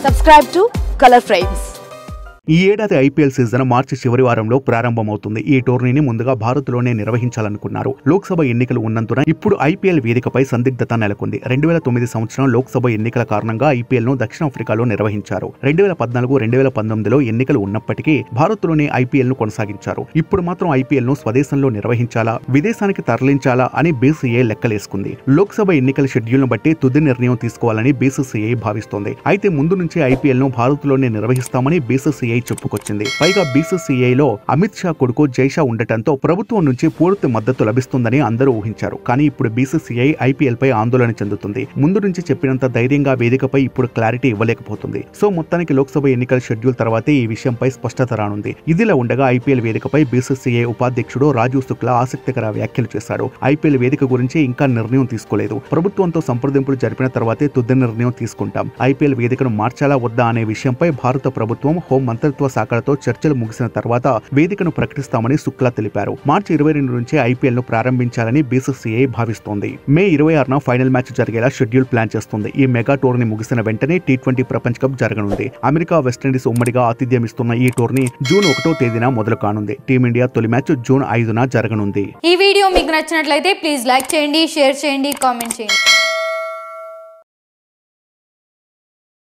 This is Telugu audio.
Subscribe to Color Frames. ఈ ఏడాది ఐపీఎల్ సీజన్ మార్చి చివరి వారంలో ప్రారంభమవుతుంది. ఈ టోర్నీని ముందుగా భారత్లోనే నిర్వహించాలనుకున్నారు. లోక్సభ ఎన్నికలు ఉన్నందున ఇప్పుడు ఐపీఎల్ వేదికపై సందిగ్ధత నెలకొంది. 2009 సంవత్సరం లోక్సభ ఎన్నికల కారణంగా ఐపీఎల్ ను దక్షిణాఫ్రికాలో నిర్వహించారు. 2014, 2019లో ఎన్నికలు ఉన్నప్పటికీ భారత్లోనే ఐపీఎల్ ను కొనసాగించారు. ఇప్పుడు మాత్రం ఐపీఎల్ ను స్వదేశంలో నిర్వహించాలా, విదేశానికి తరలించాలా అని బీసీసీఐ లెక్కలేసుకుంది. లోక్సభ ఎన్నికల షెడ్యూల్ ను బట్టి తుది నిర్ణయం తీసుకోవాలని బీసీసీఐ భావిస్తోంది. అయితే ముందు నుంచి ఐపీఎల్ ను భారత్లోనే నిర్వహిస్తామని బీసీసీఐ చెప్పుకొచ్చింది. పైగా బీసీసీఐలో అమిత్ షా కొడుకు జైషా ఉండటంతో ప్రభుత్వం నుంచి పూర్తి మద్దతు లభిస్తుందని అందరూ ఊహించారు. కానీ ఇప్పుడు బీసీసీఐ ఐపీఎల్ పై ఆందోళన చెందుతుంది. ముందు నుంచి చెప్పినంత ధైర్యంగా వేదికపై ఇప్పుడు క్లారిటీ ఇవ్వలేకపోతుంది. సో మొత్తానికి లోక్సభ ఎన్నికల షెడ్యూల్ తర్వాతే ఈ విషయంపై స్పష్టత రానుంది. ఇదిలా ఉండగా ఐపీఎల్ వేదికపై బీసీసీఐ ఉపాధ్యక్షుడు రాజీవ్ శుక్లా ఆసక్తికర వ్యాఖ్యలు చేశాడు. ఐపీఎల్ వేదిక గురించి ఇంకా నిర్ణయం తీసుకోలేదు. ప్రభుత్వంతో సంప్రదింపులు జరిపిన తర్వాతే తుది నిర్ణయం తీసుకుంటాం. ఐపీఎల్ వేదికను మార్చాలా వద్దా అనే విషయంపై భారత ప్రభుత్వం, హోం మంత్రిత్వ శాఖలతో చర్చలు ముగిసిన తర్వాత వేదికను ప్రకటిస్తామని శుక్లా తెలిపారు. మార్చి 22 నుంచి ఐపీఎల్ ను ప్రారంభించాలని బీసీసీఐ భావిస్తోంది. మే 26న ఫైనల్ మ్యాచ్ జరిగేలా షెడ్యూల్ ప్లాన్ చేస్తుంది. ఈ మెగా టోర్నీ ముగిసిన వెంటనే టీ20 ప్రపంచ కప్ జరగనుంది. అమెరికా, వెస్టిండీస్ ఉమ్మడిగా ఆతిథ్యం ఇస్తున్న ఈ టోర్నీ జూన్ 1వ తేదీన మొదలు కానుంది. టీమిండియా తొలి మ్యాచ్ జూన్ 5న జరగనుంది. ఈ వీడియో మీకు నచ్చినట్లయితే ప్లీజ్ లైక్ చేయండి, షేర్ చేయండి, కామెంట్ చేయండి.